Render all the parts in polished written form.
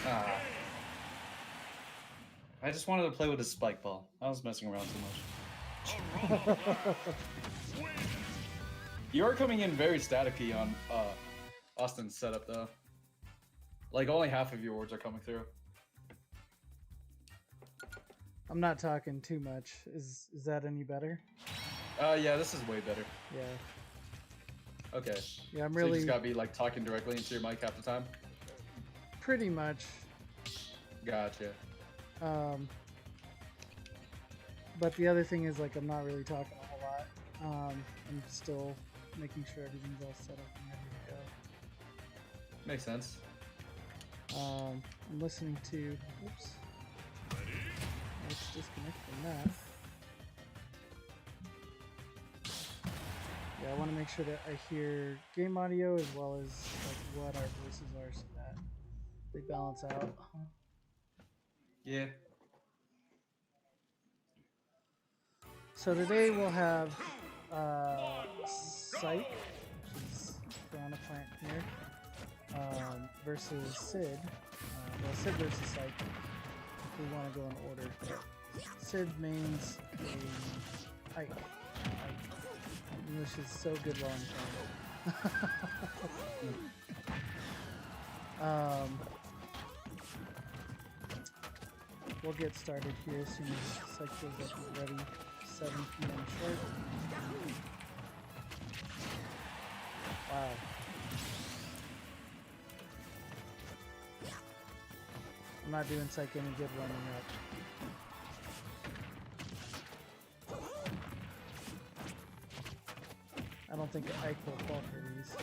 Ah. I just wanted to play with a spike ball. I was messing around too much. You are coming in very staticky on Austin's setup, though. Like, only half of your words are coming through. I'm not talking too much. Is that any better? Yeah, this is way better. Yeah. Okay. Yeah, I'm so really... you just gotta be, like, talking directly into your mic half the time? Pretty much. Gotcha. But the other thing is, like, I'm not really talking a whole lot. I'm still making sure everything's all set up and ready to go. Makes sense. I'm listening to... Oops. Let's disconnect from that. Yeah, I want to make sure that I hear game audio as well as like what our voices are so that they balance out. Yeah. So today we'll have SIke, which is Piranha Plant here, versus Sid. Well, Sid versus SIke, if we want to go in order. Sid mains a Ike. English is so good while I'm playing. We'll get started here as soon as SIke feels like he's ready. 7 p.m. sharp. Wow. I'm not doing SIke any good running up. I don't think Ike will fall for these.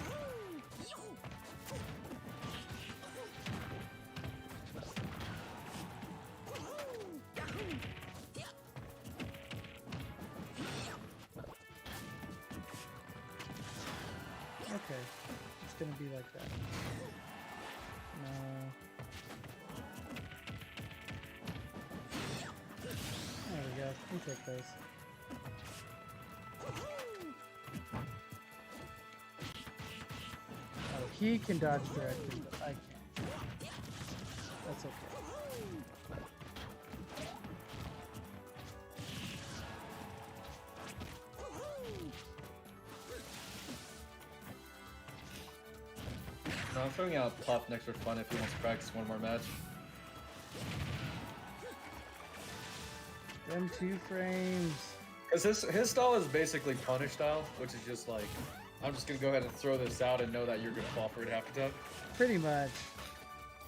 Okay, it's gonna be like that. No. There we go. We take those. Oh, he can dodge directly, but I can't. That's okay. No, I'm throwing out Puff next for fun if he wants to practice one more match. Them 2 frames. Because his style is basically punish style, which is just like, I'm just going to go ahead and throw this out and know that you're going to fall for it half the time. Pretty much.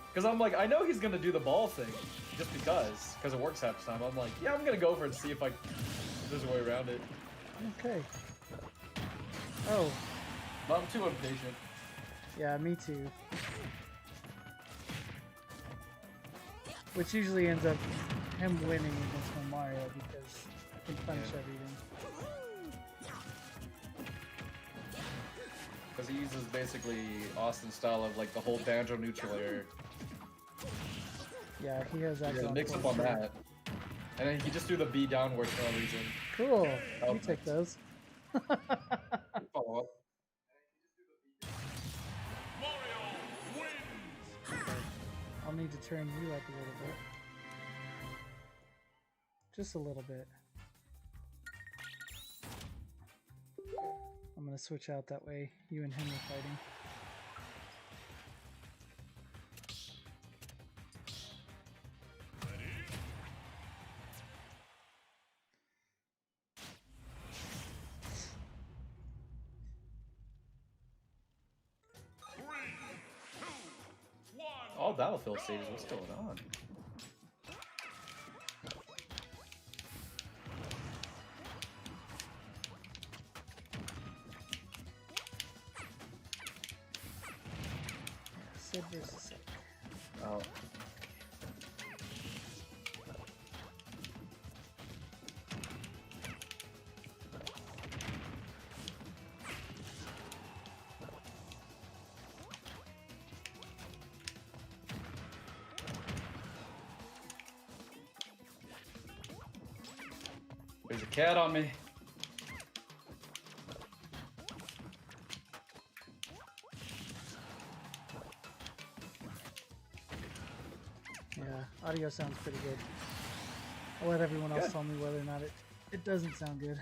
Because I'm like, I know he's going to do the ball thing, just because it works half the time. I'm like, yeah, I'm going to go for it and see if there's a way around it. Okay. Oh. But I'm too impatient. Yeah, me too. Which usually ends up him winning against my Mario because he can punish everything. Because he uses basically Austin's style of like the whole banjo neutral air. Yeah, he has that. Yeah, mix up on that. And then he just do the B downwards for no reason. Cool. You take those. Follow up. I'll need to turn you up a little bit. Just a little bit. I'm gonna switch out that way you and him are fighting. All Battlefield stages, what's going on? Sid versus SIke. Oh. There's a cat on me. audio sounds pretty good. I'll let everyone else tell me whether or not it doesn't sound good.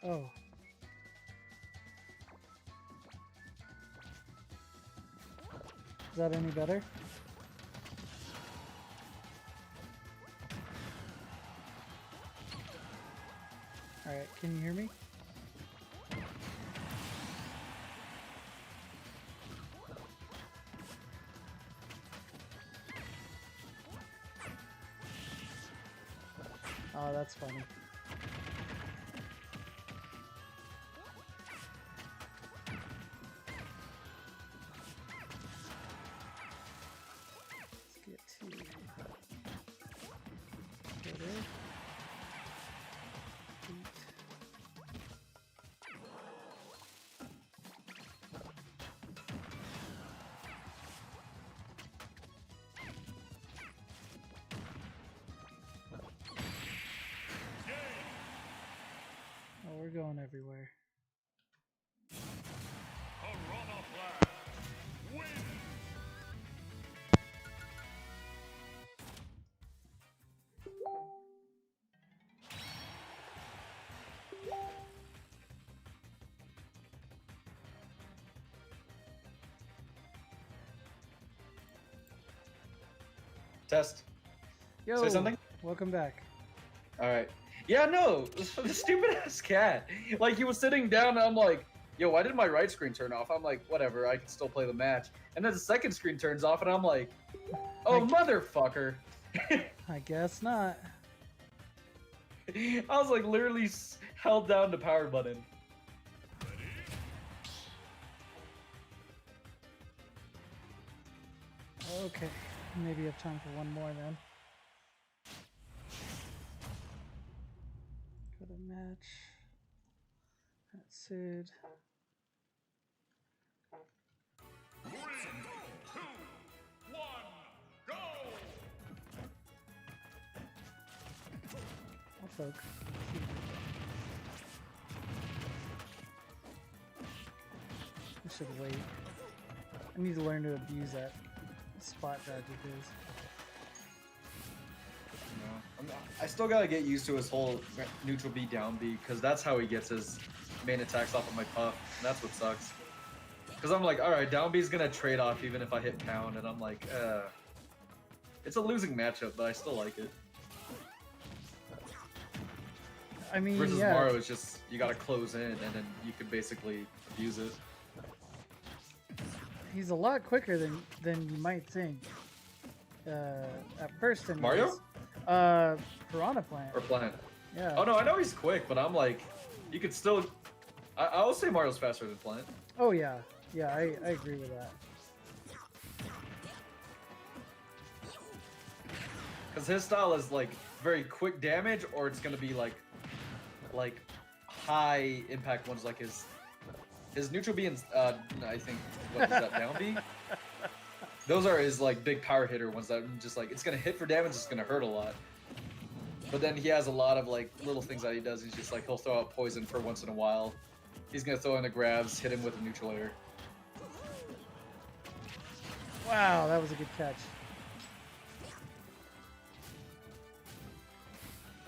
Oh. Is that any better? Alright, can you hear me? Oh, that's funny. Let's get to go there. Eat. Oh, we're going everywhere. Test. Yo, Say something? welcome back. Alright. Yeah, no, the stupid ass cat. Like, he was sitting down and I'm like, yo, why did my right screen turn off? I'm like, whatever, I can still play the match. And then the second screen turns off and I'm like, oh, motherfucker. I guess not. I was like, literally held down the power button. Okay, maybe have time for one more then. Go to match. That's it. 3, 2, 1, go! I'll poke. I should wait. I need to learn to abuse that spot dodge of his. I still gotta get used to his whole neutral B down B, because that's how he gets his main attacks off of my puff, and that's what sucks. Because I'm like, alright, down B is gonna trade off even if I hit pound, and I'm like, it's a losing matchup, but I still like it. I mean, Versus yeah. Mario, it's just, you gotta close in, and then you can basically abuse it. He's a lot quicker than you might think. At first, anyways. Mario? Piranha Plant. Or Plant. Yeah. Oh no, I know he's quick, but I'm like, you could still... I will say Mario's faster than Plant. Oh yeah. Yeah, I agree with that. Because his style is like very quick damage, or it's gonna be like high impact ones, like his neutral B and I think what is that, down B? Those are his like big power hitter ones that just like it's gonna hit for damage, it's gonna hurt a lot. But then he has a lot of like little things that he does. He's just like he'll throw out poison for once in a while. He's gonna throw in the grabs, hit him with a neutral air. Wow, that was a good catch.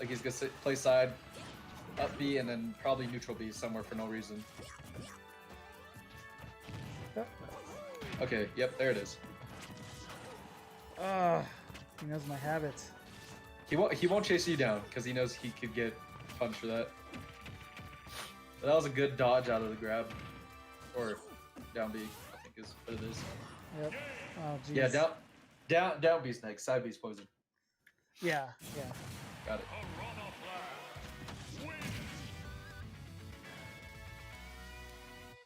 Like he's gonna play side, up B, and then probably neutral B somewhere for no reason. Yep. Okay, yep, there it is. He knows my habits. He won't chase you down because he knows he could get punched for that. But that was a good dodge out of the grab, or down B, I think is what it is. Yep. Oh, jeez. Yeah, down B snake, side B's poison. Yeah, yeah. Got it. Piranha Blast wins.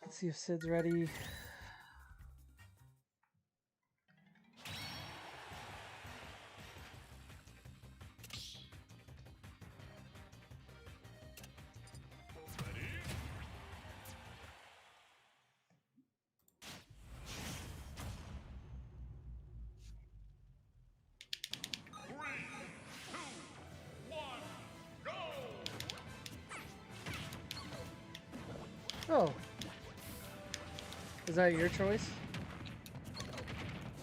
Let's see if Sid's ready. Oh. Is that your choice?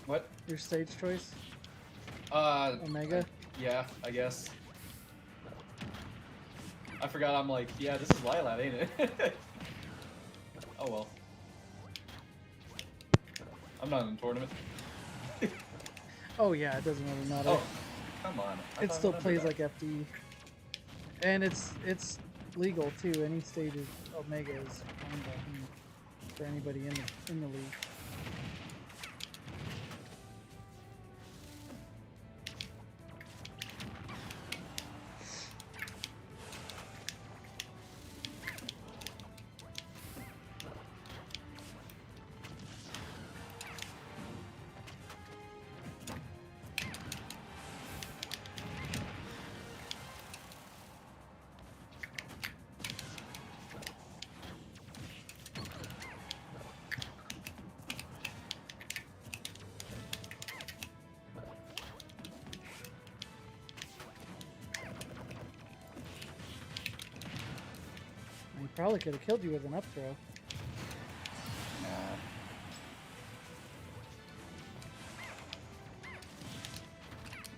What? Your stage choice? Omega? Yeah, I guess. I forgot, I'm like, yeah, this is Lilat, ain't it? Oh well. I'm not in the tournament. Oh yeah, it doesn't really matter. Oh, come on. It still plays like FD. And it's legal too. Any stage of Omega is fine by me for anybody in the league. He probably could have killed you with an up throw. Nah.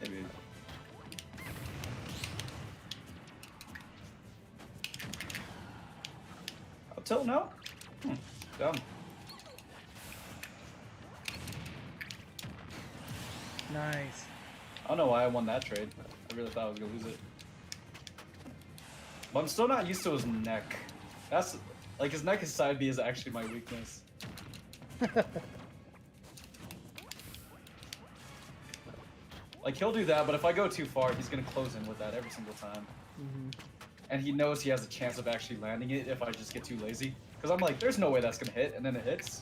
Maybe. Up tilt now? Dumb. Nice. I don't know why I won that trade. I really thought I was gonna lose it. But I'm still not used to his neck. That's like his neck and side B is actually my weakness. Like he'll do that, but if I go too far, he's gonna close in with that every single time. And he knows he has a chance of actually landing it if I just get too lazy. Because I'm like, there's no way that's gonna hit, and then it hits.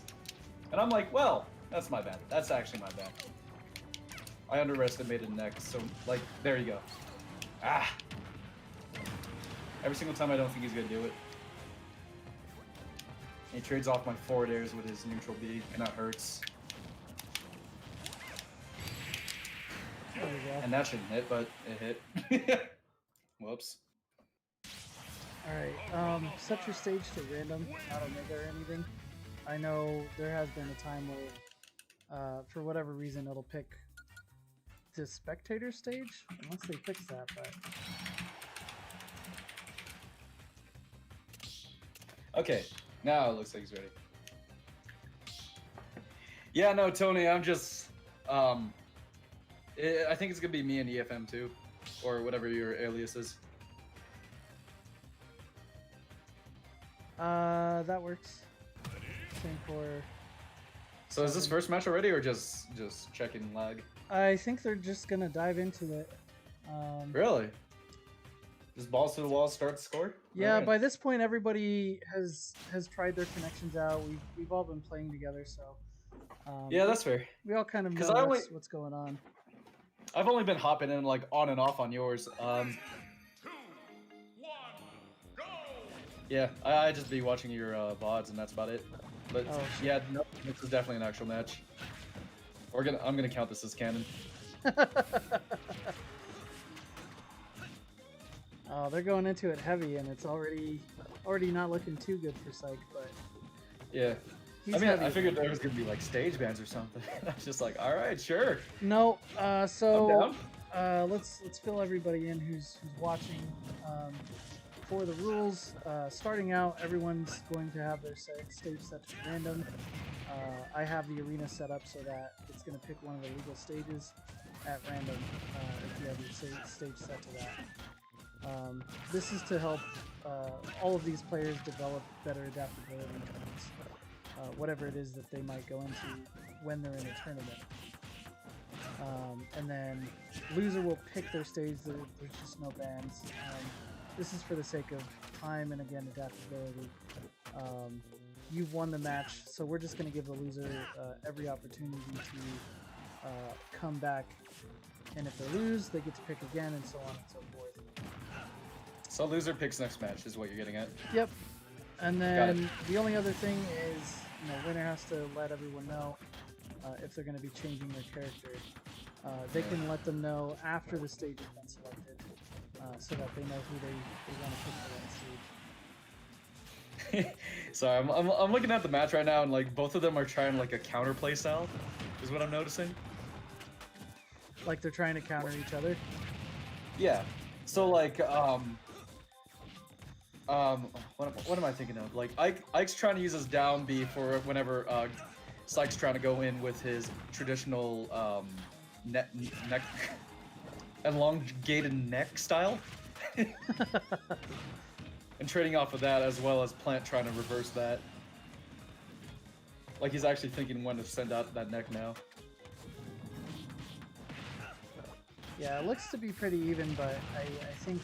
And I'm like, well, that's my bad. That's actually my bad. I underestimated neck, so like, there you go. Ah! Every single time I don't think he's gonna do it. He trades off my forward airs with his neutral B, and that hurts. There we go. And that shouldn't hit, but it hit. Whoops. Alright, set your stage to random, not Omega or anything. I know there has been a time where, for whatever reason, it'll pick the spectator stage, unless they fix that, but... Okay, now it looks like he's ready. Yeah, no, Tony, I'm just, I think it's gonna be me and EFM too, or whatever your alias is. That works. Same for... So is this first match already, or just checking lag? I think they're just gonna dive into it. Really? Just balls to the wall, start the score? Yeah, Alright. by this point everybody has tried their connections out. We've all been playing together, so Yeah, that's fair. we all kind of know 'Cause I only- what's going on. I've only been hopping in like on and off on yours. 2, 1, go! Yeah, I just be watching your VODs and that's about it. But Oh, shit. yeah, no, this is definitely an actual match. I'm gonna count this as canon. Oh, they're going into it heavy, and it's already not looking too good for SIke, but Yeah. he's I mean, heavy. I figured there was gonna be like stage bans or something. I was just like, all right, sure. No, I'm so down. let's fill everybody in who's watching. For the rules, starting out, everyone's going to have their stage set to random. I have the arena set up so that it's going to pick one of the legal stages. at random if you have your stage set to that. This is to help all of these players develop better adaptability towards whatever it is that they might go into when they're in a tournament. And then loser will pick their stage. There's just no bans. This is for the sake of time and again adaptability. You've won the match, so we're just going to give the loser every opportunity to come back. And if they lose, they get to pick again, and so on and so forth. So loser picks next match is what you're getting at. Yep. And then the only other thing is, winner has to let everyone know if they're going to be changing their character. They can let them know after the stage has been selected, so that they know who they want to pick for that stage. Sorry, I'm looking at the match right now, and like both of them are trying like a counter play style, is what I'm noticing. Like they're trying to counter each other. Yeah. So like what am I thinking of? Like Ike's trying to use his down B for whenever SIke's trying to go in with his traditional neck elongated neck style. And trading off of that, as well as Plant trying to reverse that. Like he's actually thinking when to send out that neck now. Yeah, it looks to be pretty even, but I think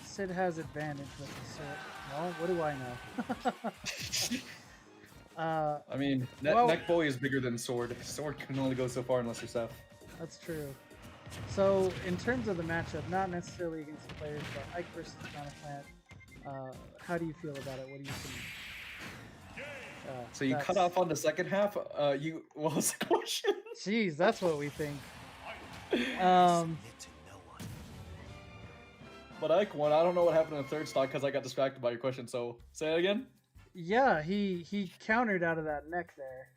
Sid has advantage with the sword. Well, what do I know? I mean, neck boy is bigger than sword. Sword can only go so far unless you're Seth. That's true. So, in terms of the matchup, not necessarily against the players, but Ike versus Plant, how do you feel about it? What do you think? So you cut off on the second half? What was the question? Jeez, that's what we think. But Ike won. I don't know what happened in the third stock because I got distracted by your question, so say it again? Yeah, he countered out of that neck there.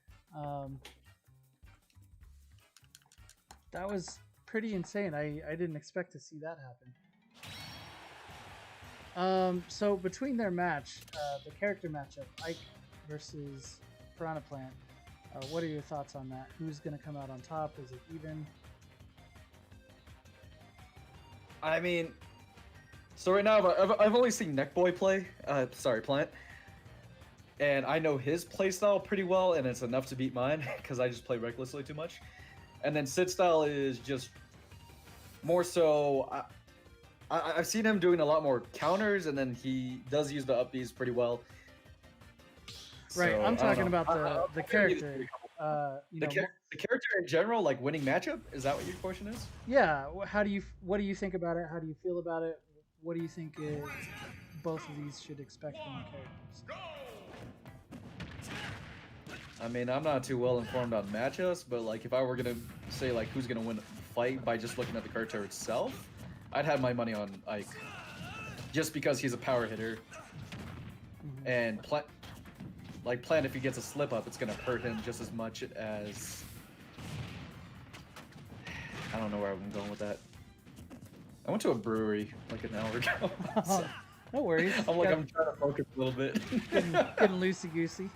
That was pretty insane. I didn't expect to see that happen. So between their match, the character matchup, Ike versus Piranha Plant, what are your thoughts on that? Who's going to come out on top? Is it even? I mean, so right now I've only seen Neckboy play. Plant. And I know his playstyle pretty well, and it's enough to beat mine because I just play recklessly too much. And then Sid's style is just more so. I've seen him doing a lot more counters, and then he does use the up Bs pretty well. Right, So, I'm talking about the character. The character in general, like winning matchup. Is that what your question is? Yeah. What do you think about it? How do you feel about it? What do you think both of these should expect from the characters? I mean, I'm not too well informed on matchups, but like if I were gonna say like who's gonna win a fight by just looking at the character itself, I'd have my money on Ike, just because he's a power hitter, and Plant, if he gets a slip up, it's gonna hurt him just as much as. I don't know where I'm going with that. I went to a brewery like an hour ago. So no worries. I'm trying to focus a little bit. getting loosey-goosey.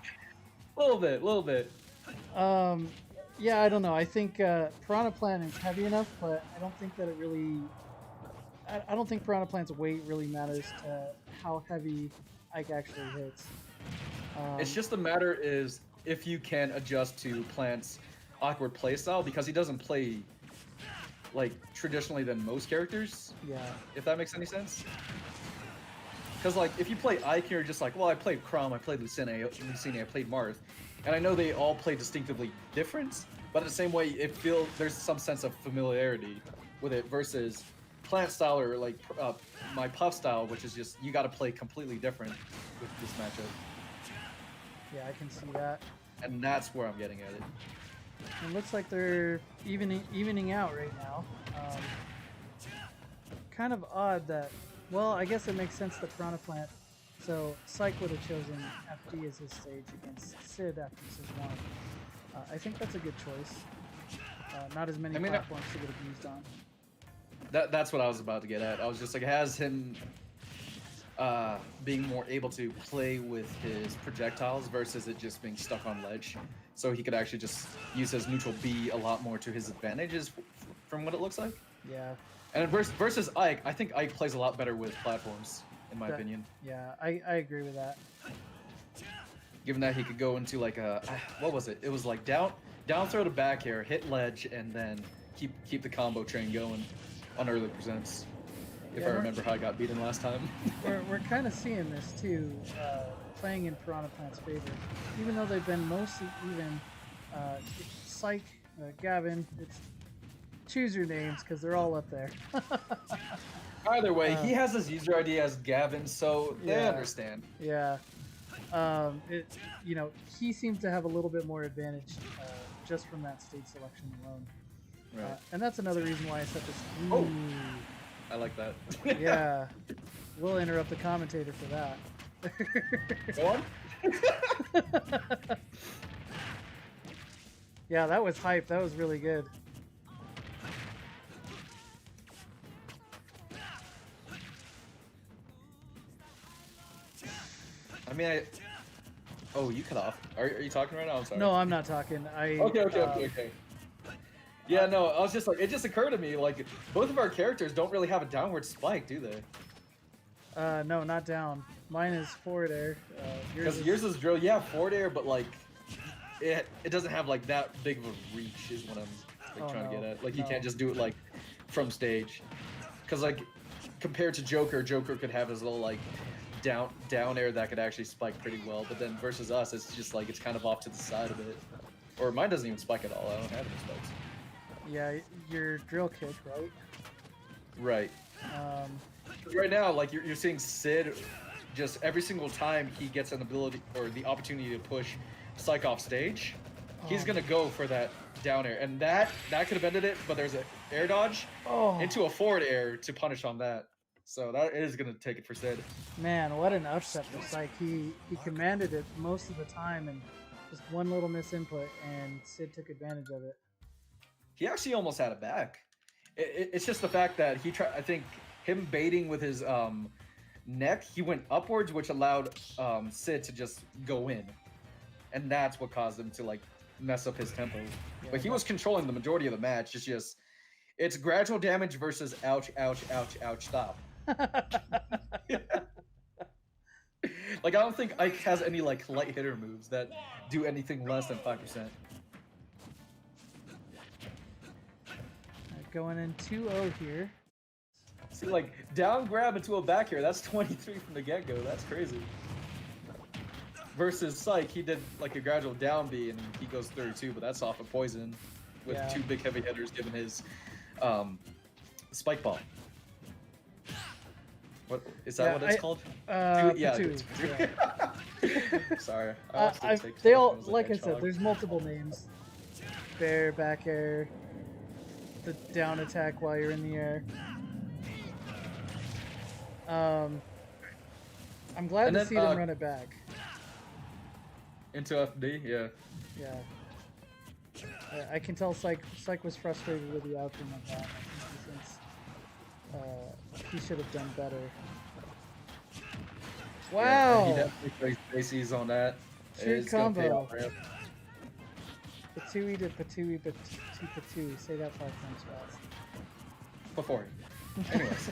A little bit. Yeah, I don't know. I think Piranha Plant is heavy enough, but I don't think that it really. I don't think Piranha Plant's weight really matters to how heavy Ike actually hits. It's just a matter is if you can adjust to Plant's awkward playstyle, because he doesn't play like traditionally than most characters. Yeah. If that makes any sense. Because like if you play Ike, you're just like, well, I played Chrom, I played Lucine, I played Marth, and I know they all play distinctively different, but in the same way, there's some sense of familiarity with it versus Plant style or like my Puff style, which is just you got to play completely different with this matchup. Yeah, I can see that. And that's where I'm getting at it. It looks like they're evening out right now. Kind of odd that. Well, I guess it makes sense that Piranha Plant. So SIke would have chosen FD as his stage against Sid after Sid won. I think that's a good choice. Not as many platforms to get abused on. That's what I was about to get at. I was just like, it has him being more able to play with his projectiles versus it just being stuck on ledge. So he could actually just use his neutral B a lot more to his advantages from what it looks like. Yeah. And versus Ike, I think Ike plays a lot better with platforms, in my opinion. Yeah, I agree with that. Given that he could go into like a what was it? It was like down throw to back air, hit ledge, and then keep the combo train going on early presents. If Yeah, I remember how I got beaten last time. We're kind of seeing this too, playing in Piranha Plant's favor. Even though they've been mostly even, SIke, Gavin, it's choose your names because they're all up there. Either way, he has his user ID as Gavin, so they Yeah. understand. Yeah. You know, he seems to have a little bit more advantage just from that stage selection alone. Right. And that's another reason why I set this. Oh. I like that. Yeah. We'll interrupt the commentator for that. Go on. Yeah, that was hype. That was really good. I mean, oh, you cut off. Are you talking right now? I'm sorry. No, I'm not talking. Okay. Yeah, no, I was just like, it just occurred to me, like, both of our characters don't really have a downward spike, do they? No, not down. Mine is forward air. Because yours is drill, yeah, forward air, but like, it doesn't have like that big of a reach, is what I'm like, trying to get at. Like, you can't just do it like from stage. Because like, compared to Joker could have his little like down air that could actually spike pretty well, but then versus us, it's just like it's kind of off to the side of it. Or mine doesn't even spike at all. I don't have any spikes. Yeah, your drill kick, right? Right. Right now, like you're seeing Sid, just every single time he gets an ability or the opportunity to push SIke off stage, he's gonna go for that down air, and that could have ended it. But there's an air dodge into a forward air to punish on that, so that is gonna take it for Sid. Man, what an upset for SIke. He commanded it most of the time, and just one little misinput, and Sid took advantage of it. He actually almost had it back. It's just the fact that he tried. I think him baiting with his neck, he went upwards, which allowed Sid to just go in, and that's what caused him to like mess up his tempo. Yeah, but he was controlling the majority of the match. It's gradual damage versus ouch, ouch, ouch, ouch, stop. Like, I don't think Ike has any like light hitter moves that do anything less than 5%. Going in 2-0 here. See, like, down grab into a back here, that's 23 from the get-go. That's crazy. Versus SIke, he did like a gradual down B and he goes 32, but that's off of poison with two big heavy hitters given his spike ball. What is that? What it's called? Patooey. Sorry. They all, like I said, there's multiple names. Bear, back air, the down attack while you're in the air. I'm glad to see them run it back. Into FD, yeah. Yeah. I can tell SIke was frustrated with the outcome of that. He should have done better. Wow! Yeah, he definitely plays bases on that. True combo. Patooey to Patooey to Patooey. Say that 5 times fast. Before. Anyways.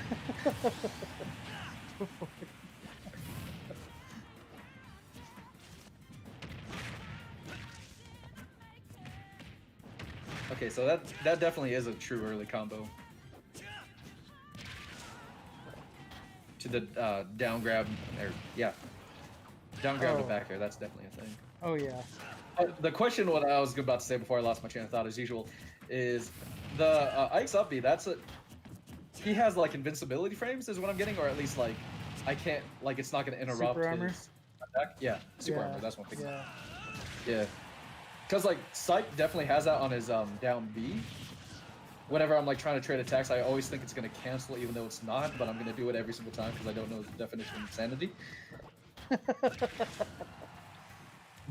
Okay, so that definitely is a true early combo. To the down grab, or down grab to back air. That's definitely a thing. Oh yeah. The question, what I was about to say before I lost my train of thought, as usual, is the Ike's up B. He has like invincibility frames, is what I'm getting, or at least like I can't, like it's not going to interrupt Super armor? his attack. Yeah, super armor. That's one thing. Yeah. Yeah. Because like SIke definitely has that on his down B. Whenever I'm like trying to trade attacks, I always think it's gonna cancel, even though it's not. But I'm gonna do it every single time because I don't know the definition of insanity.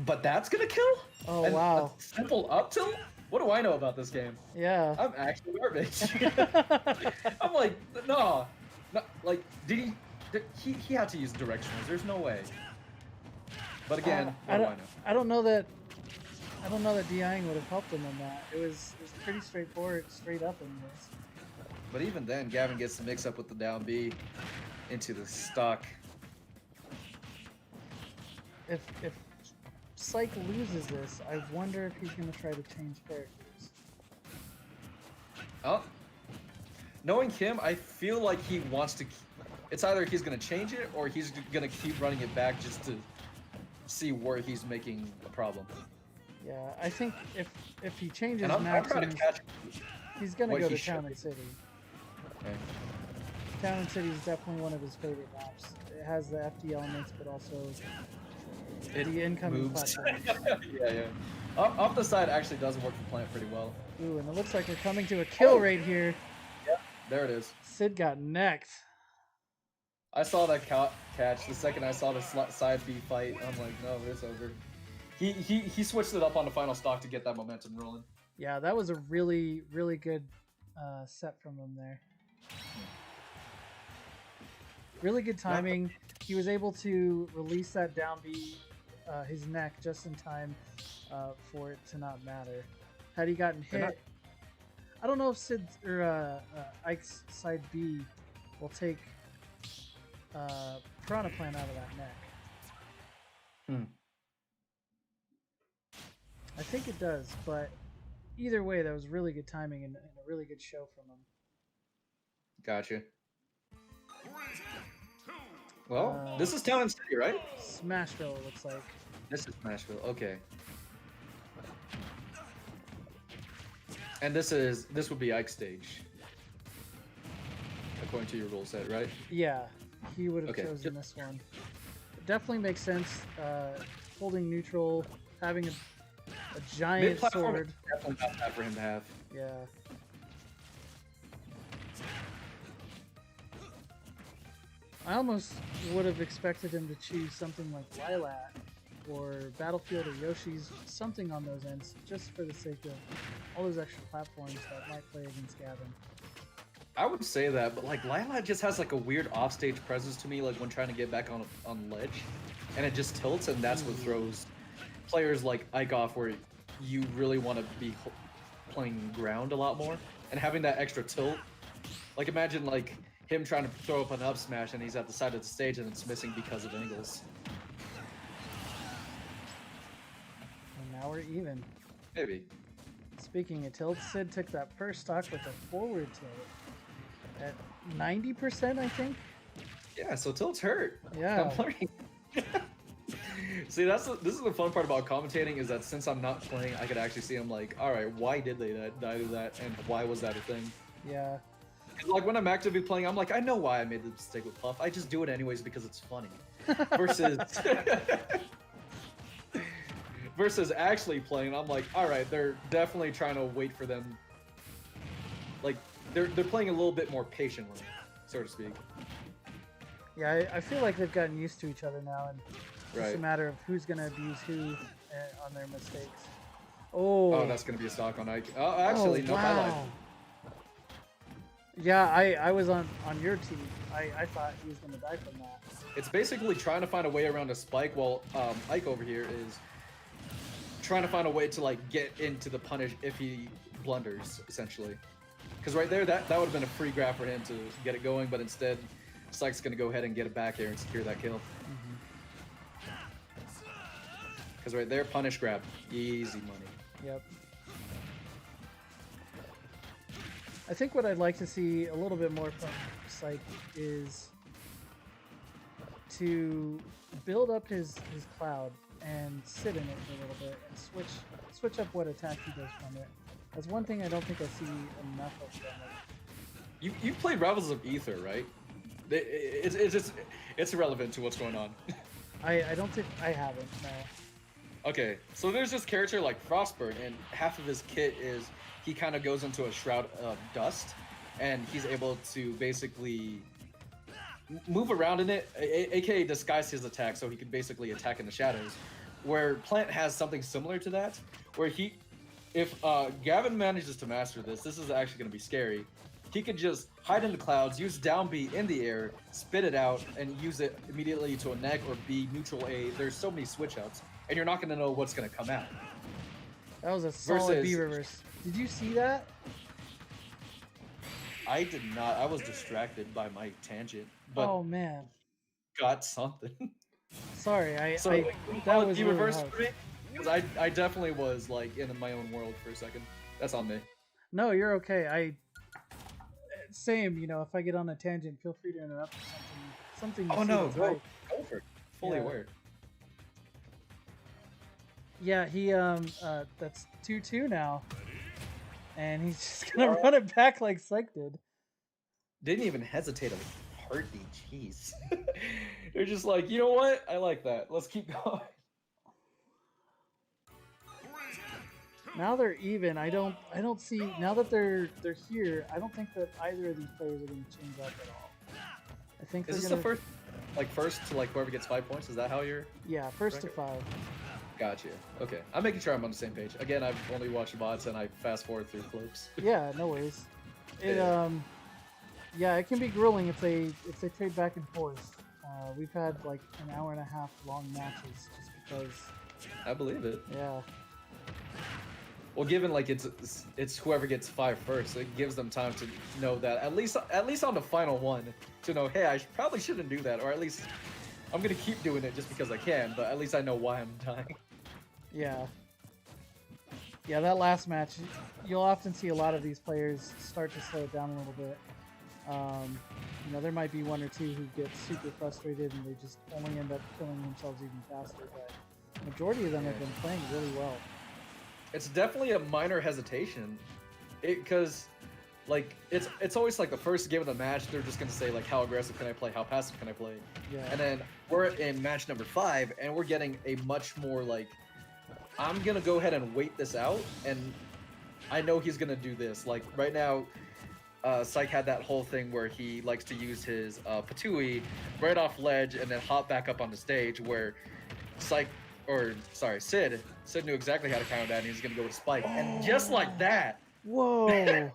But that's gonna kill? Oh and wow! A simple up tilt? What do I know about this game? Yeah. I'm actually garbage. I'm like, no, like did he had to use directionals? There's no way. But again, what do I know? I don't know that I don't know that DIing would have helped him in that. It was pretty straightforward, straight up anyways. But even then, Gavin gets the mix up with the down B into the stock. If SIke loses this, I wonder if he's gonna try to change characters. Oh, knowing him, I feel like he wants to. It's either he's gonna change it or he's gonna keep running it back just to see where he's making a problem. Yeah, I think if he changes And I'm maps, trying to catch. he's gonna what go he to Town should and be. City. Okay. Town and City is definitely one of his favorite maps. It has the FD elements, but also the incoming moves. platforms. Yeah. Off the side actually does work for Plant pretty well. Ooh, and it looks like we're coming to a kill right here. There it is. Sid got necked. I saw that catch the second I saw the side B fight. I'm like, no, it's over. He switched it up on the final stock to get that momentum rolling. Yeah, that was a really, really good set from him there. Really good timing. He was able to release that down B, his neck, just in time for it to not matter. Had he gotten hit, I don't know if Sid's or Ike's side B will take Piranha Plant out of that neck. I think it does, but either way, that was really good timing and a really good show from him. Gotcha. 3, 2, Well, this is Town and City, right? Smashville, it looks like. This is Nashville. Okay. And this would be Ike's stage, according to your rule set, right? Yeah, he would have Okay. chosen this one. It definitely makes sense. Holding neutral, having a giant Mid-platform sword. is definitely not bad for him to have. Yeah. I almost would have expected him to choose something like Lilat or Battlefield or Yoshi's, something on those ends, just for the sake of all those extra platforms that might play against Gavin. I would say that, but like Lilat just has like a weird offstage presence to me, like when trying to get back on ledge, and it just tilts, and that's what throws players like Ike off, where you really want to be playing ground a lot more, and having that extra tilt. Like imagine like him trying to throw up an up smash, and he's at the side of the stage, and it's missing because of angles. And now we're even. Maybe. Speaking of tilts, Sid took that first stock with a forward tilt at 90%, I think. Yeah, so tilts hurt. Yeah. I'm learning. See, this is the fun part about commentating, is that since I'm not playing, I could actually see I'm like, all right, why did they do that, and why was that a thing? Yeah. 'Cause, like when I'm actively playing, I'm like, I know why I made the mistake with Puff. I just do it anyways because it's funny. Versus versus actually playing, I'm like, all right, they're definitely trying to wait for them. Like they're playing a little bit more patiently, so to speak. Yeah, I feel like they've gotten used to each other now, and it's just a Right. matter of who's going to abuse who on their mistakes. Oh, Oh, that's gonna be a stock on Ike. Oh, actually, no, I lied. Yeah, I was on your team. I thought he was going to die from that. It's basically trying to find a way around a spike, while Ike over here is trying to find a way to like get into the punish if he blunders, essentially. Because right there, that would have been a free grab for him to get it going, but instead, Sike's gonna go ahead and get it back there and secure that kill. Because right there, punish grab, easy money. Yep. I think what I'd like to see a little bit more from SIke is to build up his cloud and sit in it for a little bit and switch up what attack he does from it. That's one thing I don't think I see enough of from it. You've played Rivals of Ether, right? It's irrelevant to what's going on. I don't think I haven't, no. Okay, so there's this character like Frostburn, and half of his kit is he kind of goes into a shroud of dust, and he's able to basically move around in it, aka disguise his attack, so he can basically attack in the shadows. Where Plant has something similar to that, where if Gavin manages to master this is actually going to be scary. He could just hide in the clouds, use down B in the air, spit it out, and use it immediately to a neck or B, neutral A. There's so many switch ups, and you're not going to know what's going to come out. That was a solid B Versus- reverse. Did you see that? I did not. I was distracted by my tangent, but Oh man, got something. sorry. So I that was the really reverse hard. for me because I definitely was like in my own world for a second. That's on me. No, you're okay. Same. You know, if I get on a tangent, feel free to interrupt or something. Something. You Oh see no, that's go right. for it. Fully Yeah. aware. Yeah, he that's 2-2 now, and he's just gonna run it back like SIke did. Didn't even hesitate a heartbeat. Jeez. They're just like, you know what? I like that. Let's keep going. Now they're even. I don't see now that they're here. I don't think that either of these players are gonna change up at all. I think Is they're this gonna, the first to like whoever gets 5 points? Is that how you're? yeah, first to record? 5. Gotcha. Okay, I'm making sure I'm on the same page. Again, I've only watched bots and I fast forward through clips. Yeah, no worries. It Yeah. yeah, it can be grueling if they trade back and forth. We've had like an hour and a half long matches just because. I believe it. Yeah. Well, given like it's whoever gets 5 first, it gives them time to know that at least on the final one to know, hey, I probably shouldn't do that, or at least I'm gonna keep doing it just because I can, but at least I know why I'm dying. Yeah. Yeah, that last match, you'll often see a lot of these players start to slow it down a little bit. You know, there might be one or two who get super frustrated and they just only end up killing themselves even faster, but the majority of them have been playing really well. It's definitely a minor hesitation, because like it's always like the first game of the match they're just gonna say like how aggressive can I play, how passive can I play, Yeah. and then we're in match number 5 and we're getting a much more like I'm gonna go ahead and wait this out, and I know he's gonna do this. Like right now, SIke had that whole thing where he likes to use his Patui right off ledge and then hop back up on the stage where Sid knew exactly how to counter that and he was gonna go with Spike. And just like that, Whoa.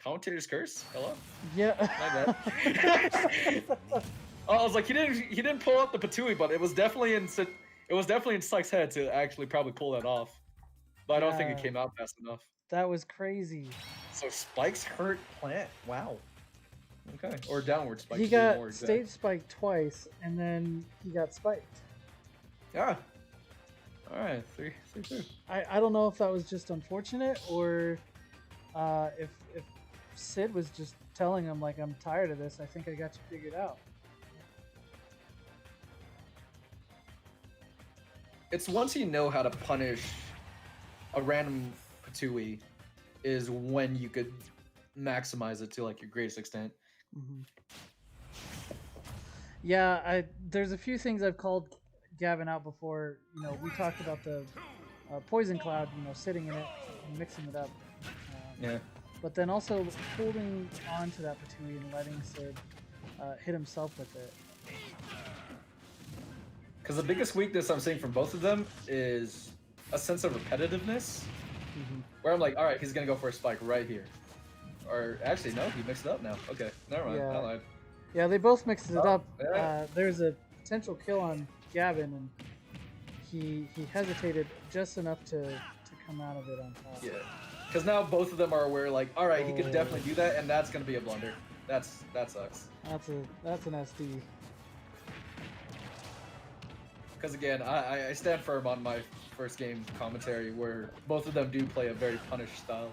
commentator's curse? Hello? Yeah. My bad. I was like, he didn't pull up the Patui, but it was definitely in SIke's head to actually probably pull that off. But I don't think it Yeah. came out fast enough. That was crazy. So Spike's hurt plant. Wow. Okay. Or downward spike. He to be got more exact. stage spiked twice, and then he got spiked. Yeah. All right. 3-2. I don't know if that was just unfortunate or if Sid was just telling him like, I'm tired of this. I think I got you figured out. It's once you know how to punish a random Patui is when you could maximize it to like your greatest extent. Mm-hmm. Yeah, there's a few things I've called Gavin out before. You know, we talked about the poison cloud. You know, sitting in it and mixing it up. Yeah. But then also holding on to that Patui and letting Sid hit himself with it. Because the biggest weakness I'm seeing from both of them is a sense of repetitiveness, where I'm like, all right, he's gonna go for a spike right here, or actually no, he mixed it up now. Okay, never mind. Yeah. I lied. Yeah, they both mixed it Oh, up. yeah. There's a potential kill on Gavin, and he hesitated just enough to come out of it on top. Yeah, because now both of them are aware, like, all right, he could Oh. definitely do that, and that's gonna be a blunder. That sucks. That's an SD. Because again, I stand firm on my first game commentary where both of them do play a very punish style.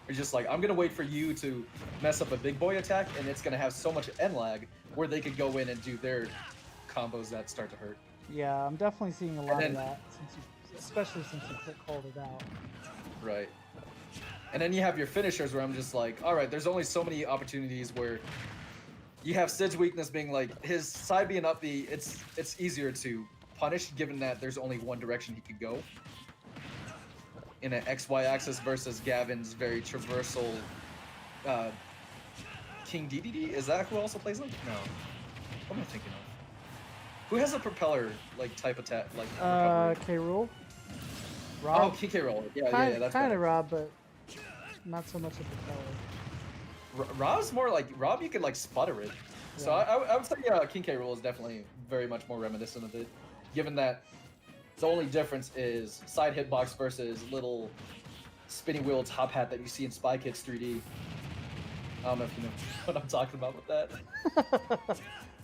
It's just like, I'm going to wait for you to mess up a big boy attack, and it's going to have so much end lag where they could go in and do their combos that start to hurt. Yeah, I'm definitely seeing a lot then- of that, especially since you called it out. Right. And then you have your finishers where I'm just like, all right, there's only so many opportunities where you have Sid's weakness being like, his side being up B, it's easier to punish given that there's only one direction he could go in an XY axis versus Gavin's very traversal King DDD. Is that who also plays him? No. What am I thinking of? Who has a propeller like type attack like recovery? K. Rule? Oh, Rob? KK roll. Yeah, that's kind better. of Rob, but not so much of the color. Rob's more like Rob. You could like sputter it. So Yeah. I would say King K roll is definitely very much more reminiscent of it, given that The only difference is side hitbox versus little spinning wheel top hat that you see in SIke 3D. I don't know if you know what I'm talking about with that.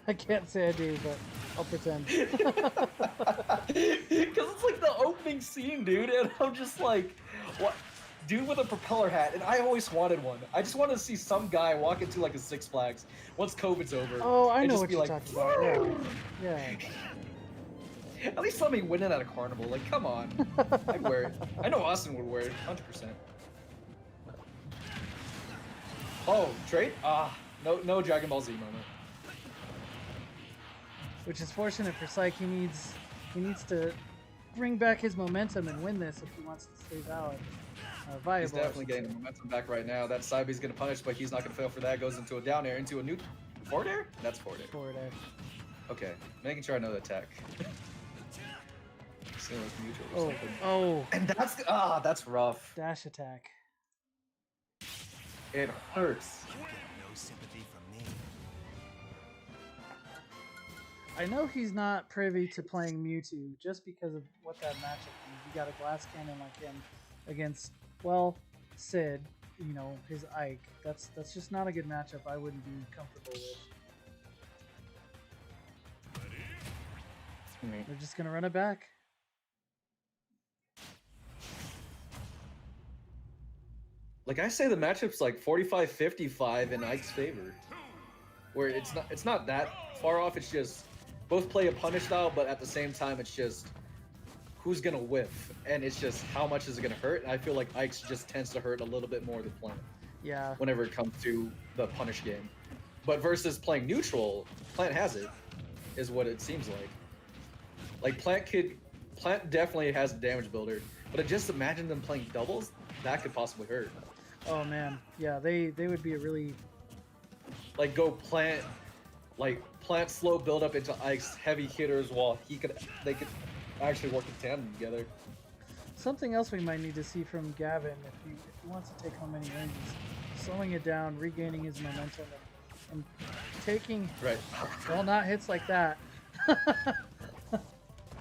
I can't say I do, but I'll pretend. Because it's like the opening scene, dude, and I'm just like, what? Dude with a propeller hat, and I always wanted one. I just wanted to see some guy walk into like a Six Flags once COVID's over. Oh, I and know just what be you're like, talking about. Yeah. Yeah. At least let me win it at a carnival. Like, come on. I'd wear it. I know Austin would wear it, 100%. Oh, trade? No Dragon Ball Z moment. Which is fortunate for SIke. He needs to bring back his momentum and win this if he wants to stay viable. He's definitely getting the momentum back right now. That side B's gonna punish, but he's not gonna fail for that. Goes into a down air, into a new forward air? That's forward air. Forward air. Okay, making sure I know the tech. Seeing like neutral or Oh, something. oh. And that's rough. Dash attack. It hurts. You get no sympathy from me. I know he's not privy to playing Mewtwo just because of what that matchup means. You got a glass cannon like him against, well, Sid, you know, his Ike. That's just not a good matchup I wouldn't be comfortable with. They're just gonna run it back. Like I say, the matchup's like 45-55 in Ike's favor, where it's not that far off. It's just both play a punish style, but at the same time, it's just who's gonna whiff, and it's just how much is it gonna hurt. And I feel like Ike's just tends to hurt a little bit more than Plant. Yeah. Whenever it comes to the punish game, but versus playing neutral, Plant has it, is what it seems like. Like Plant definitely has a damage builder, but just imagine them playing doubles. That could possibly hurt. Oh man, yeah, they would be a really Like go Plant slow build up into Ike's heavy hitters while they could actually work in tandem together. something else we might need to see from Gavin if he wants to take home any wins. Slowing it down, regaining his momentum, and taking not hits like that.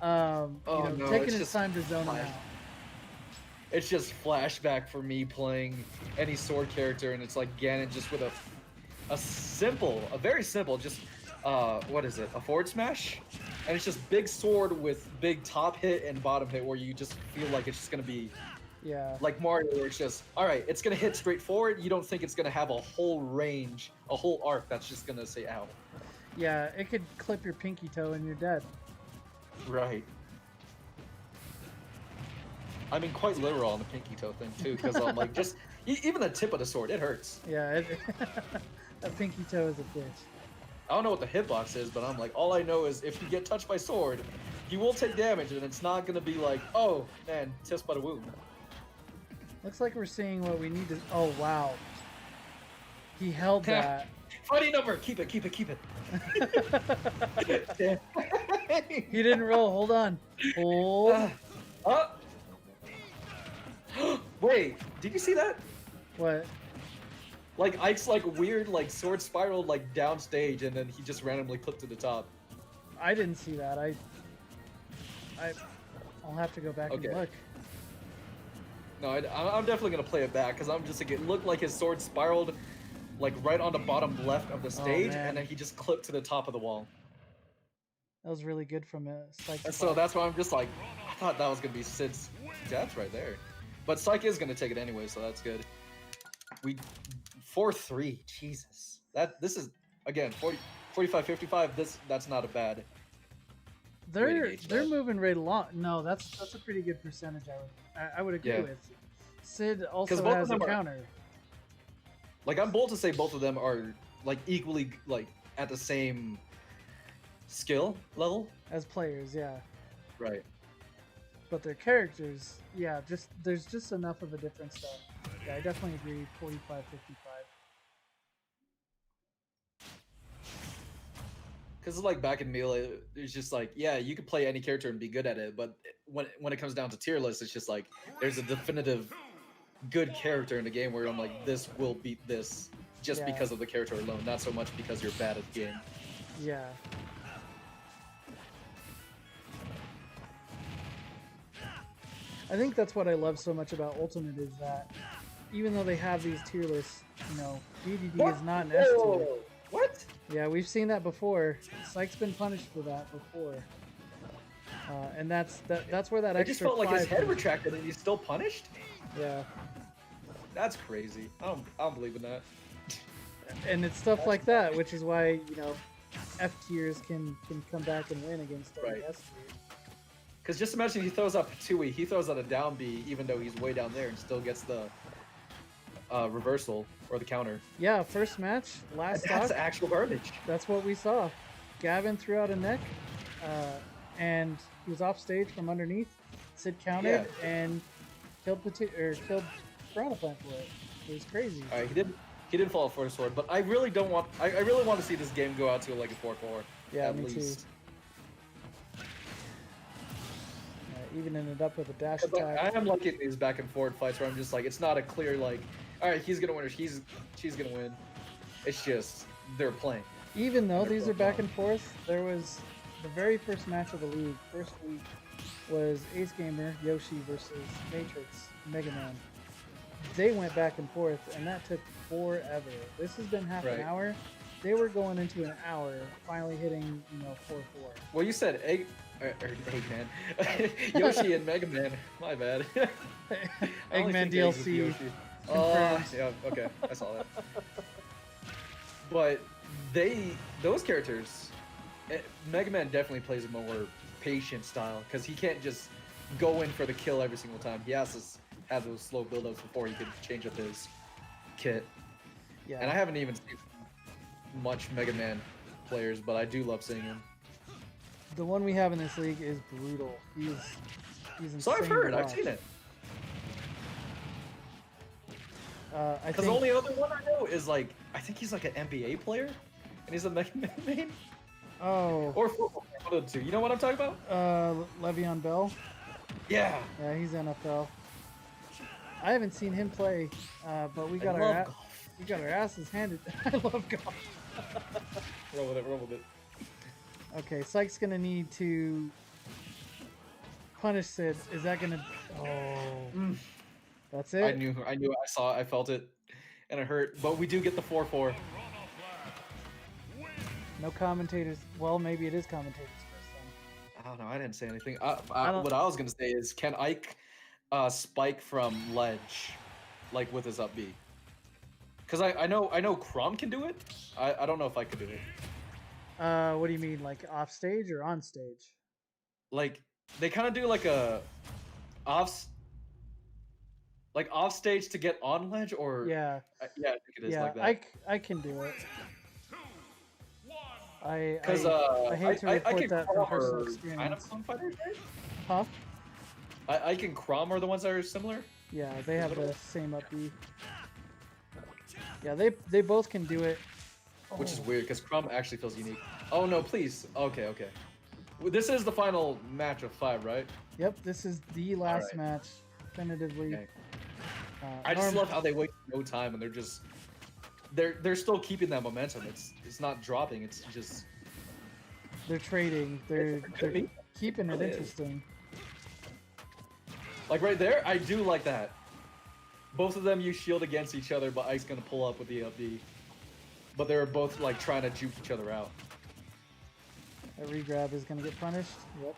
Taking his time to zone him out. It's just flashback for me playing any sword character, and it's like Ganon just with a very simple, just what is it? A forward smash, and it's just big sword with big top hit and bottom hit, where you just feel like it's just gonna be like Mario, where it's just all right. It's gonna hit straight forward. You don't think it's gonna have a whole range, a whole arc that's just gonna say ow. Yeah, it could clip your pinky toe and you're dead. Right. I mean, quite literal on the pinky toe thing too, because I'm like, just even the tip of the sword, it hurts. Yeah, a pinky toe is a bitch. I don't know what the hitbox is, but I'm like, all I know is if you get touched by sword, you will take damage, and it's not gonna be like, oh man, tips by the wound. Looks like we're seeing what we need to. Oh wow, he held that. Funny number, keep it. He didn't roll. Hold on. Hold. Wait, did you see that? What? Like Ike's like weird like sword spiraled like downstage, and then he just randomly clipped to the top. I didn't see that. I'll have to go back and look. No, I'm definitely gonna play it back because I'm just like, it looked like his sword spiraled like right on the bottom left of the stage, and then he just clipped to the top of the wall. That was really good from SIke. And so that's why I'm just like, I thought that was gonna be Sid's death right there, but SIke is gonna take it anyway, so that's good. We 4-3, Jesus. This is again 45-55. That's not a bad. They're moving right along. No, that's a pretty good percentage. I would agree with. Sid also has a counter. Like I'm bold to say both of them are like equally like at the same skill level as players, yeah. Right. But their characters, yeah, there's just enough of a difference that yeah, I definitely agree 45-55. Because like back in Melee, it's just like, yeah, you could play any character and be good at it, but when it comes down to tier lists, it's just like there's a definitive good character in the game where I'm like, this will beat this just because of the character alone, not so much because you're bad at the game. Yeah. I think that's what I love so much about Ultimate is that even though they have these tier lists, you know, DDD is not an S tier. Whoa! What? Yeah, we've seen that before. Sike's been punished for that before. And that's where that I extra just felt like his 5 head comes- retracted and he's still punished? Yeah. That's crazy. I don't believe in that. And it's stuff like that, which is why, you know, F tiers can come back and win against the Right. S tier. Because just imagine he throws out Patui, he throws out a down B even though he's way down there and still gets the reversal or the counter. Yeah, first match, last That's stock, actual garbage. that's what we saw. Gavin threw out a neck, and he was off stage from underneath. Sid countered and killed killed Piranha Plant for it. It was crazy. All right, he didn't fall for the sword, but I really don't want. I really want to see this game go out to like a 4-4. Yeah, at me least. too. Even ended up with a dash 'Cause attack. I am liking these back and forth fights where I'm just like, it's not a clear like, all right, he's gonna win or she's gonna win. It's just they're playing. Even though these are back and forth, there was the very first match of the league, first week, was Ace Gamer, Yoshi versus Matrix, Mega Man. They went back and forth, and that took forever. This has been half an Right. hour. They were going into an hour, finally hitting, 4-4. Well, you said Eggman, Yoshi and Mega Man. My bad. I only Eggman think eggs with DLC. Yoshi. confirmed. Yeah, okay, I saw that. But those characters, Mega Man definitely plays a more patient style because he can't just go in for the kill every single time. He has to have those slow build-ups before he can change up his kit. Yeah. And I haven't even seen much Mega Man players, but I do love seeing him. The one we have in this league is brutal. He's insane. So I've to heard, I've watch. seen it. I Because the think only other one I know is like, I think he's like an NBA player, and he's a Mega Man main. Or football, one of the two. You know what I'm talking about? Le'Veon Bell. Yeah. Yeah, he's NFL. I haven't seen him play, but we I got love golf. we got our asses handed. I love golf. Roll with it, roll with it. Okay, Sike's gonna need to punish Sid. Is that gonna? Oh, that's it. I knew, I saw it, I felt it, and it hurt. But we do get the 4-4. No commentators. Well, maybe it is commentators first I don't know, I didn't say anything. I don't- What I was gonna say is, can Ike spike from ledge, like with his up B? Because I know Crom can do it. I don't know if I could do it. then. What do you mean, like off stage or on stage? Like they kind of do like a off stage to get on ledge, or Yeah, yeah, I think it is yeah. like that. I can do it. I Because hate to I report can that from Crom personal are kind of experience. fun fighters, right? Huh? Ike and Crom are the ones that are similar. Yeah, they have the same up B. Yeah, they both can do it. Which is Oh. weird, because Crom actually feels unique. Oh no, please. Okay. Well, this is the final match of 5, right? Yep, this is the last Alright. match, definitively. Okay. I just love how they wait no time and they're just they're still keeping that momentum. It's not dropping. It's just They're trading. They're keeping it Really is. interesting. like right there. I do like that. Both of them use shield against each other, but Ike's gonna pull up with the up B. But they're both like trying to juke each other out. That regrab is gonna get punished. Yep.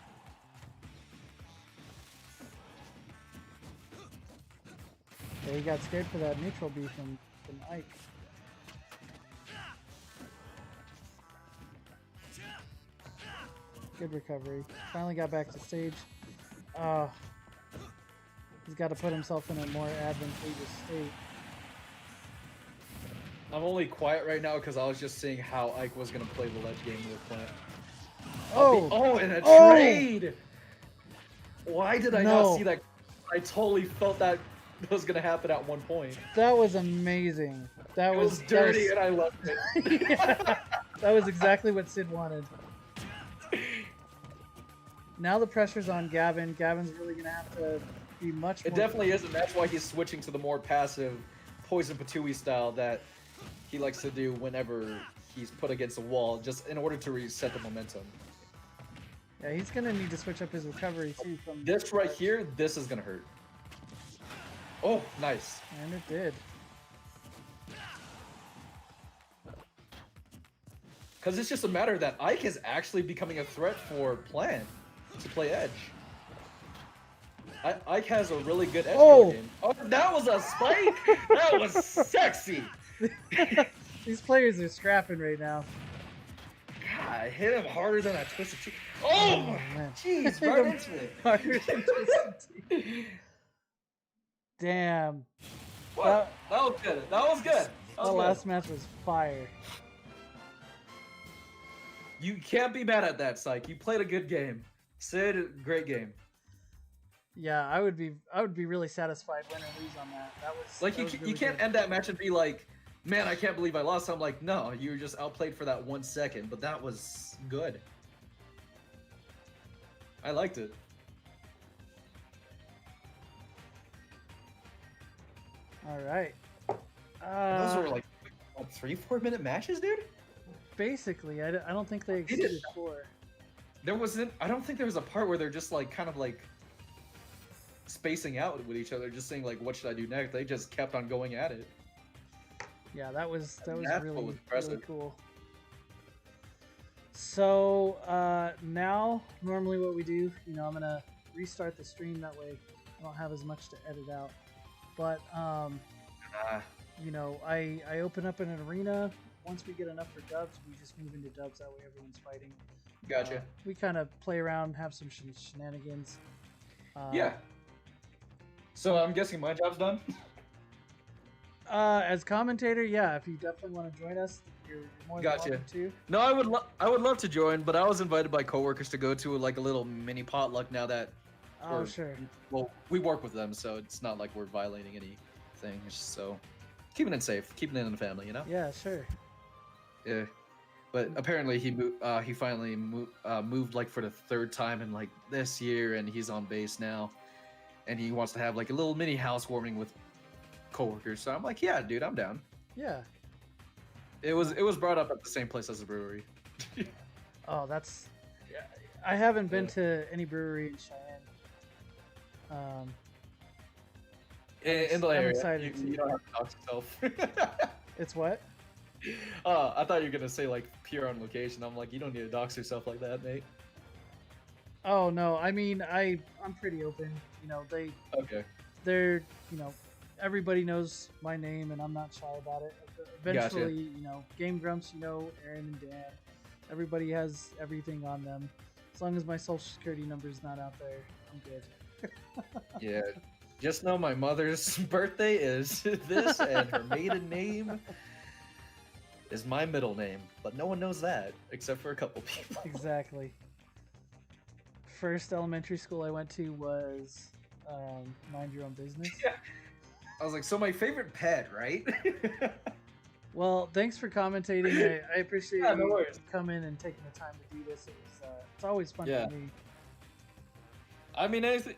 Yeah, he got scared for that neutral B from Ike. Good recovery. Finally got back to stage. He's got to put himself in a more advantageous state. I'm only quiet right now because I was just seeing how Ike was gonna play the ledge game with Plant. Oh! And a Oh! trade! Why did I No. not see that? I totally felt that was gonna happen at one point. That was amazing. That It was was dirty that and I loved it. Yeah, that was exactly what Sid wanted. Now the pressure's on Gavin. Gavin's really gonna have to be much more. It definitely is, and that's why he's switching to the more passive Poison Patui style that he likes to do whenever he's put against a wall, just in order to reset the momentum. Yeah, he's gonna need to switch up his recovery too from This right here, this is gonna hurt. Oh, nice. And it did. Because it's just a matter that Ike is actually becoming a threat for Plant to play Edge. Ike has a really good Edge game. Oh, that was a spike? That was sexy. These players are scrapping right now. God, I hit him harder than I twisted cheek. Oh, man. jeez, right into it. Harder than Twisted Tea. Damn. What? That was good. That was good. The last match was fire. You can't be mad at that, SIke. You played a good game. Sid, great game. Yeah, I would be really satisfied win or lose on that. That was Like that was really you can't good. end that match and be like, man, I can't believe I lost. I'm like, no, you were just outplayed for that 1 second, but that was good. I liked it. All right. Those were like what, 3-4 minute matches, dude. Basically, I don't think they exceeded 4. There wasn't. I don't think there was a part where they're just like kind of like spacing out with each other, just saying like, what should I do next? They just kept on going at it. Yeah, that was That's what really was really impressive. cool. So now normally what we do, you know, I'm gonna restart the stream that way I don't have as much to edit out. But you know, I open up an arena. Once we get enough for dubs, we just move into dubs. That way everyone's fighting. Gotcha. We kind of play around, have some shenanigans. Yeah. So I'm guessing my job's done. As commentator, yeah. If you definitely want to join us, you're more than Gotcha. welcome to. No, I would love to join, but I was invited by coworkers to go to like a little mini potluck now that Oh, sure. well, we work with them, so it's not like we're violating anything. It's just so keeping it safe, keeping it in the family, you know. Yeah, sure. Yeah. But apparently he finally moved like for the 3rd time in like this year, and he's on base now, and he wants to have like a little mini housewarming with coworkers. So I'm like, yeah, dude, I'm down. Yeah. It was brought up at the same place as the brewery. Oh, that's. Yeah, I haven't been Yeah. to any brewery in Cheyenne. In the I'm area, excited you to. don't have to dox yourself. It's what? I thought you were gonna say like pure on location. I'm like, you don't need to dox yourself like that, mate. Oh no, I mean I'm pretty open. You know, Okay. they're you know, everybody knows my name and I'm not shy about it. Eventually, you know, Game Grumps, you know, Aaron and Dan, everybody has everything on them. As long as my social security number's not out there, I'm good. Yeah. Just know my mother's birthday is this, and her maiden name is my middle name, but no one knows that except for a couple people. Exactly. First elementary school I went to was Mind Your Own Business. Yeah. I was like, so my favorite pet, right? Well, thanks for commentating. I appreciate Yeah, no you worries. coming and taking the time to do this. It's always fun Yeah. for me. I mean, anything.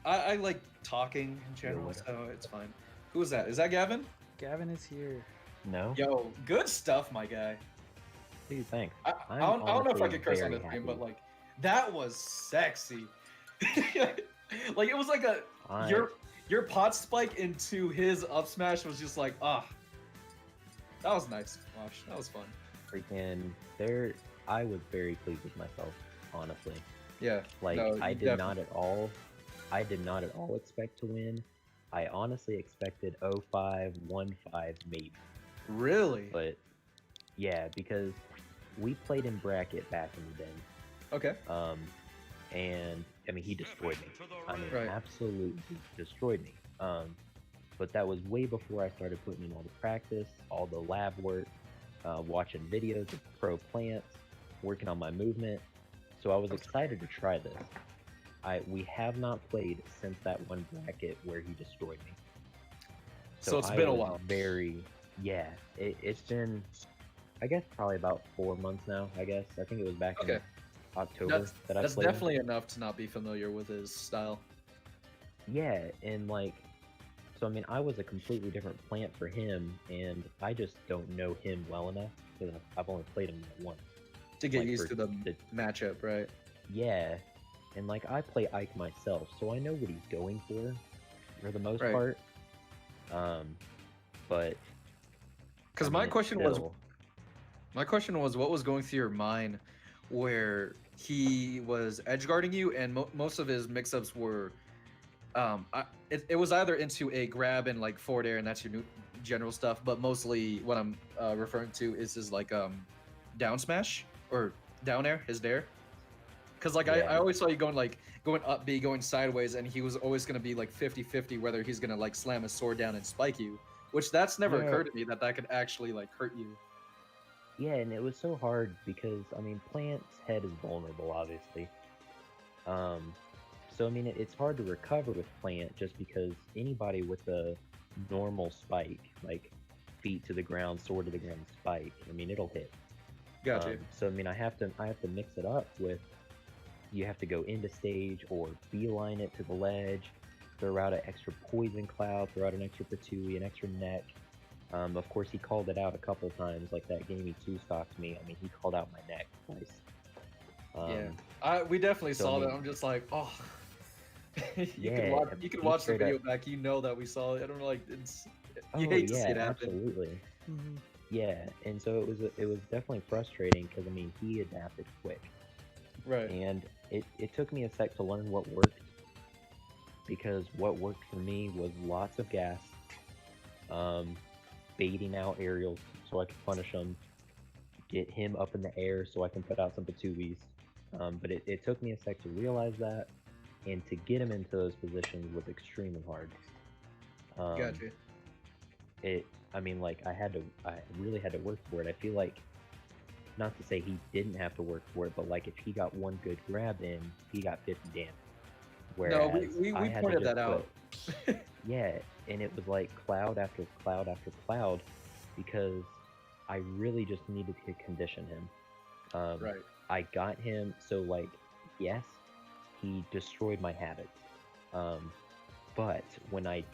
I like talking in general, so it's fine. Who is that? Is that Gavin? Gavin is here. No? Yo, good stuff, my guy. What do you think? I I'm don't know if I honestly could curse on very this game, but happy. like, that was sexy. Like, it was like a I- your pot spike into his up smash was just like, that was nice to watch. That was fun. freaking there I was very pleased with myself, honestly. Yeah. Like no, I you did not at all expect to win. I honestly expected 0-5, 1-5 maybe. Really? But yeah, because we played in bracket back in the day. Okay. And I mean he destroyed me. I mean Right. absolutely destroyed me. But that was way before I started putting in all the practice, all the lab work, watching videos of pro plants, working on my movement. So I was excited to try this. We have not played since that one bracket where he destroyed me. So it's I been a was while. It's been, I guess, probably about 4 months now. I guess I think it was back in Okay. October that I That's played him. definitely enough to not be familiar with his style. Yeah, and like, so I mean, I was a completely different plant for him, and I just don't know him well enough because I've only played him once. To get Like, used for to the the- matchup, right? Yeah, and like I play Ike myself, so I know what he's going for the most Right. part. But Because I my mean, it's question was, still what was going through your mind where he was edge guarding you, and most of his mix-ups were, it was either into a grab and like forward air, and that's your general stuff. But mostly, what I'm referring to is his like down smash or down air, his dare. Because like I yeah, always saw you going up B, going sideways, and he was always gonna be like 50-50 whether he's gonna like slam his sword down and spike you. Which that's never yeah, occurred to me that could actually like hurt you. yeah, and it was so hard because I mean, Plant's head is vulnerable, obviously. Um, so I mean, it's hard to recover with Plant just because anybody with a normal spike, like feet to the ground, sword to the ground spike, I mean, it'll hit. Gotcha. So I mean, I have to mix it up with you have to go into stage or beeline it to the ledge, throw out an extra poison cloud, throw out an extra patooey, an extra neck. Of course, he called it out a couple times, like that game he two-stocked me. I mean, he called out my neck twice. Yeah, we definitely so, I saw that. mean- I'm just like, oh, Yeah, you can he watch the straight video up- back. You know that we saw it. I don't know, like it's Oh you hate to see yeah, it happen. absolutely. Hmm. Yeah, and so it was definitely frustrating because I mean he adapted quick, Right. and it took me a sec to learn what worked because what worked for me was lots of gas, um, baiting out aerials so I could punish him, get him up in the air so I can put out some patooies. But it took me a sec to realize that, and to get him into those positions was extremely hard. Um, Gotcha. I mean, like I really had to work for it. I feel like, not to say he didn't have to work for it, but like if he got one good grab in, he got 50 damage. No, Whereas we I had to pointed just that out. yeah, and it was like cloud after cloud after cloud because I really just needed to condition him. Right. I got him, so like, yes, he destroyed my habits. Um, but when I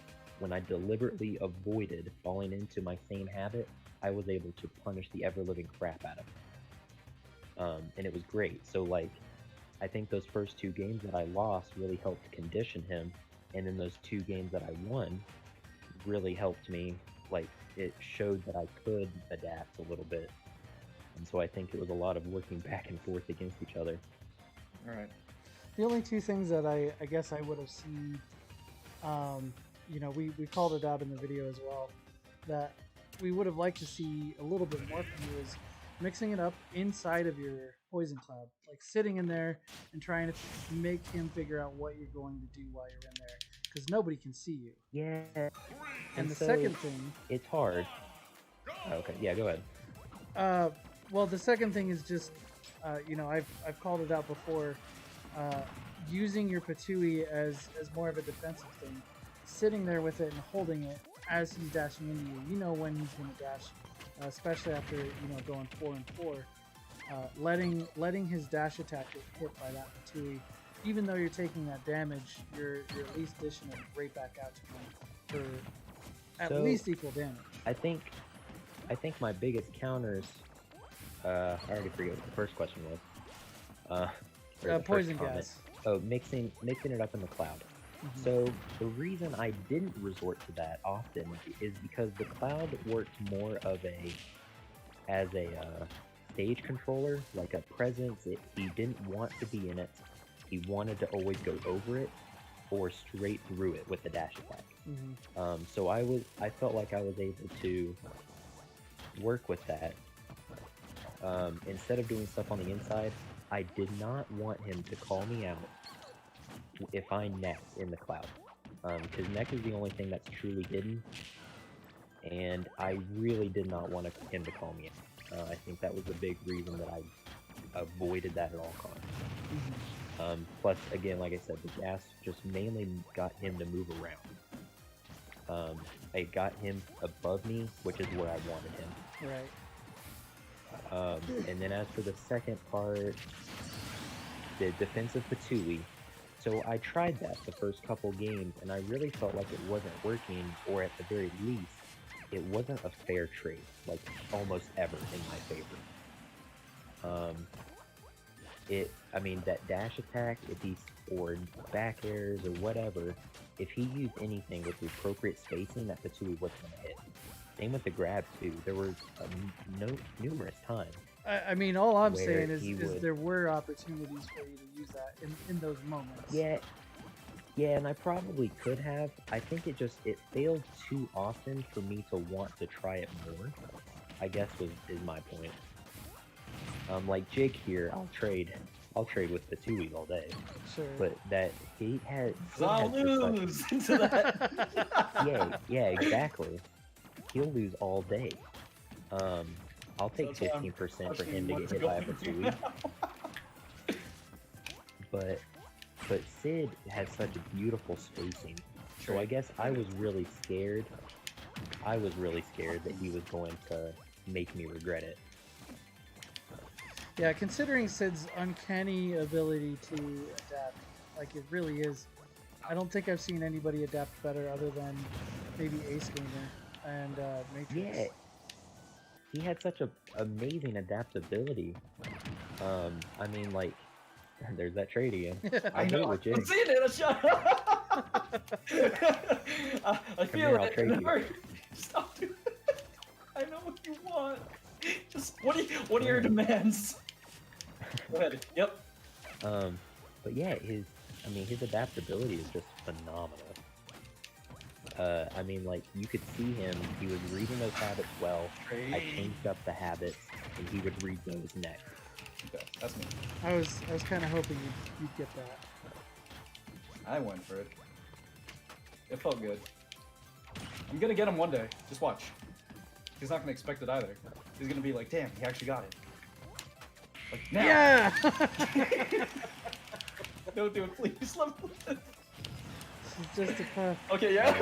deliberately avoided falling into my same habit, I was able to punish the ever living crap out of him. And it was great. So like, I think those first two games that I lost really helped condition him, and then those two games that I won really helped me. Like, it showed that I could adapt a little bit, and so I think it was a lot of working back and forth against each other. All right. The only two things that I guess I would have seen, you know, we called it out in the video as well, that we would have liked to see a little bit more from you is mixing it up inside of your poison cloud, like sitting in there and trying to make him figure out what you're going to do while you're in there, because nobody can see you. Yeah, And the so second thing, it's hard. Oh, okay, yeah, go ahead. well, the second thing is just, you know, I've called it out before, using your Patooey as more of a defensive thing, sitting there with it and holding it as he's dashing into you. You know when he's going to dash, especially after going 4 and 4. Letting his dash attack get hit by that Patooey, even though you're taking that damage, you're at least dishing it right back out to him for at So, least equal damage. I think my biggest counters. I already forget what the first question was. Or the first Poison comment. gas. Oh, mixing it up in the cloud. Mhm. So the reason I didn't resort to that often is because the cloud worked more of as a stage controller, like a presence. He didn't want to be in it. He wanted to always go over it or straight through it with the dash attack. Mhm. So I felt like I was able to work with that. Instead of doing stuff on the inside, I did not want him to call me out if I necked in the cloud. Because neck is the only thing that's truly hidden, and I really did not want him to call me out. I think that was the big reason that I avoided that at all costs. Mhm. Plus, again, like I said, the gas just mainly got him to move around. It got him above me, which is where I wanted him. Right. And then as for the second part, the defensive Patooey. So I tried that the first couple games, and I really felt like it wasn't working, or at the very least, it wasn't a fair trade, like almost ever in my favor. I mean, that dash attack, if he's, or back airs or whatever, if he used anything with the appropriate spacing, that Patui wasn't going to hit. Same with the grab, too. There were numerous times. I mean, all I'm where saying is he would- there were opportunities for you to use that in those moments. Yeah, and I probably could have. I think it failed too often for me to want to try it more, I guess is my point. Like Jig here, I'll trade with Patui all day. Sure. But that he had. Sid I'll had just such- lose into that. yeah, exactly. He'll lose all day. I'll take That's why I'm 15% for pushing him to one get to hit go by a for Patui. But Sid has such a beautiful spacing. So I guess I was really scared. I was really scared that he was going to make me regret it. Yeah, considering Sid's uncanny ability to adapt, like it really is. I don't think I've seen anybody adapt better other than maybe Ace Gamer and Matrix. Yeah, he had such a amazing adaptability. I mean, like, there's that trade again. I do it know. with I'm Jig. seeing it. Shut up. I feel here, I'll it. trade you. Hurry. Stop doing it. I know what you want. Just what are your demands? Go ahead. Yep. But yeah, his adaptability is just phenomenal. I mean, like, you could see him, he was reading those habits well. I changed up the habits, and he would read those next. Okay, that's me. I was kind of hoping you'd get that. I went for it. It felt good. I'm gonna get him one day. Just watch. He's not gonna expect it either. He's gonna be like, damn, he actually got it. Like, now. Yeah! Don't do it, please. Let me live. It's just a puff. Okay, yeah.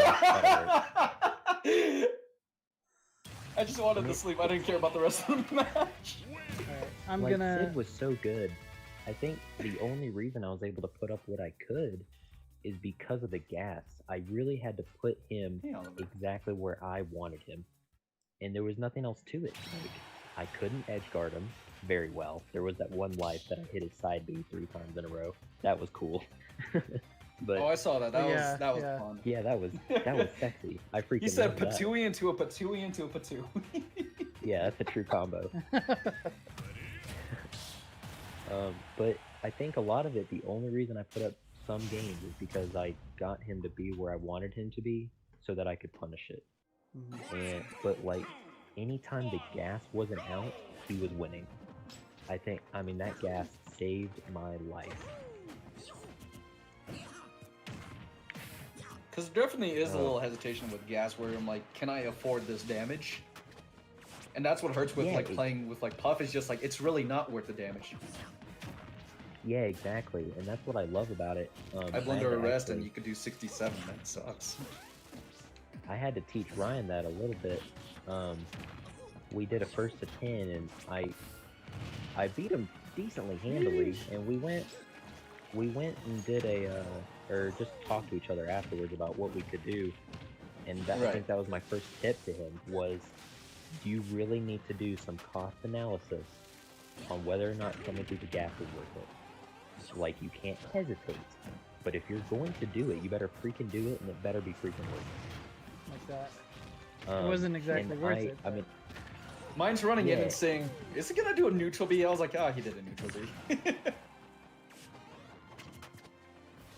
that'll I just wanted to sleep. I didn't care about the rest of the match. Alright, I'm like, gonna. Sid was so good. I think the only reason I was able to put up what I could is because of the gas. I really had to put him exactly where I wanted him. And there was nothing else to it. Like, I couldn't edge guard him very well. There was that one life that I hit his side B 3 times in a row. That was cool. But Oh, I saw that. That Yeah, was that was yeah. fun. yeah, that was sexy. I freaking He said loved that. patooey into a patooey into a patooey. Yeah, that's a true combo. But I think a lot of it, the only reason I put up some games is because I got him to be where I wanted him to be so that I could punish it. Mhm. But like, anytime the gas wasn't out, he was winning. I mean, that gas saved my life. Because there definitely is a little hesitation with gas where I'm like, can I afford this damage? And that's what hurts with Yeah, playing with Puff, is just like, it's really not worth the damage. Yeah, exactly, and that's what I love about it. I had blender to arrest and actually- you could do 67, that sucks. I had to teach Ryan that a little bit. We did a 1st to 10, and I beat him decently handily, and we went and did or just talked to each other afterwards about what we could do. And I Right. think that was my first tip to him was, do you really need to do some cost analysis on whether or not coming through the gas is worth it? Like, you can't hesitate, but if you're going to do it, you better freaking do it, and it better be freaking worth Like that. it. It wasn't exactly and worth I it. I mean, Mine's running in Yeah. and saying, is he gonna do a neutral B? I was like, he did a neutral B.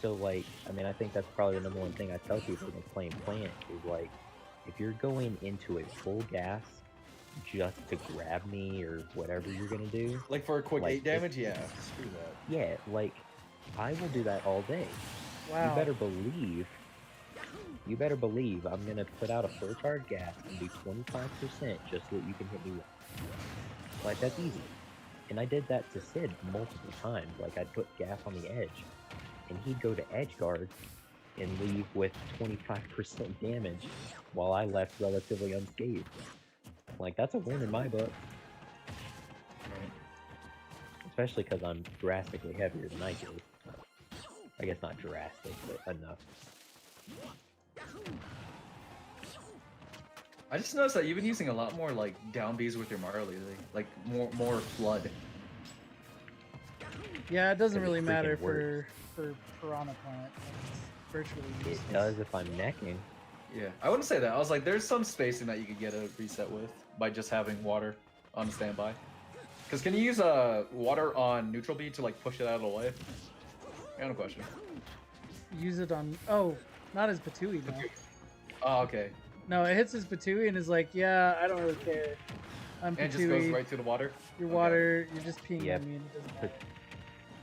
so like, I mean, I think that's probably the number one thing I tell people when playing Plant is like, if you're going into a full gas just to grab me or whatever you're gonna do, Like for a quick Like, 8 damage? Yeah, screw that. yeah, like, I will do that all day. Wow. You better believe I'm gonna put out a full charge gas and do 25% just so that you can hit me with. Like, that's easy. And I did that to Sid multiple times. Like, I'd put gas on the edge, and he'd go to edge guard and leave with 25% damage while I left relatively unscathed. Like, that's a win in my book. Especially because I'm drastically heavier than Ike is. I guess not drastic, but enough. I just noticed that you've been using a lot more like down Bs with your Mario lately. Like more flood. Yeah, it doesn't 'cause it really freaking matter works. for Piranha Plant. It's virtually It useless. does if I'm necking. Yeah, I wouldn't say that. I was like, there's some spacing that you could get a reset with by just having water on standby. Because can you use water on neutral B to like push it out of the way? Kind of question. Use it on. Oh, not as Batui now. Oh, okay. No, it hits his Batui and is like, yeah, I don't really care. I'm And it just goes Patui. right through the water. Your Okay. water, you're just peeing Yep. on me and it doesn't matter.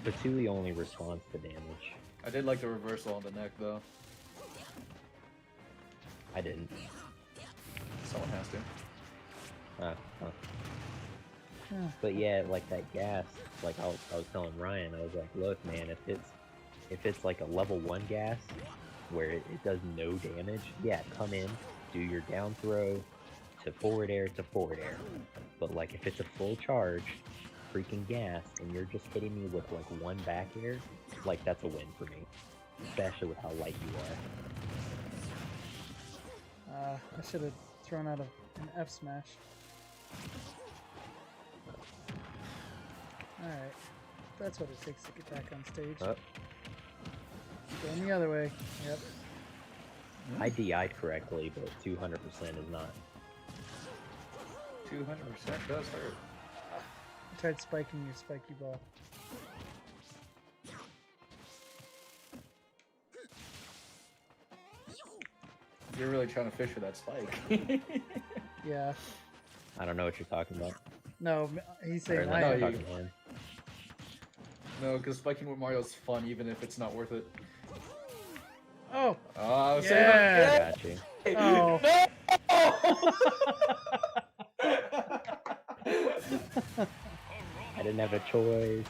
Patui only responds to damage. I did like the reversal on the neck though. I didn't. Someone has to. Huh. Yeah. But yeah, like that gas, like I was telling Ryan, I was like, look, man, if it's like a level 1 gas where it does no damage, yeah, come in, do your down throw to forward air to forward air. But like if it's a full charge, freaking gas, and you're just hitting me with like 1 back air, like that's a win for me, especially with how light you are. I should have thrown out an F smash. Alright. That's what it takes to get back on stage. Going the other way. Yep. I DI'd correctly, but 200% is not. 200% does hurt. I tried spiking your spiky ball. You're really trying to fish for that spike. Yeah. I don't know what you're talking about. No, he's saying Or, I like, know am. you- talking to him. No, because spiking with Mario is fun, even if it's not worth it. Oh! I got you. Oh. I didn't have a choice.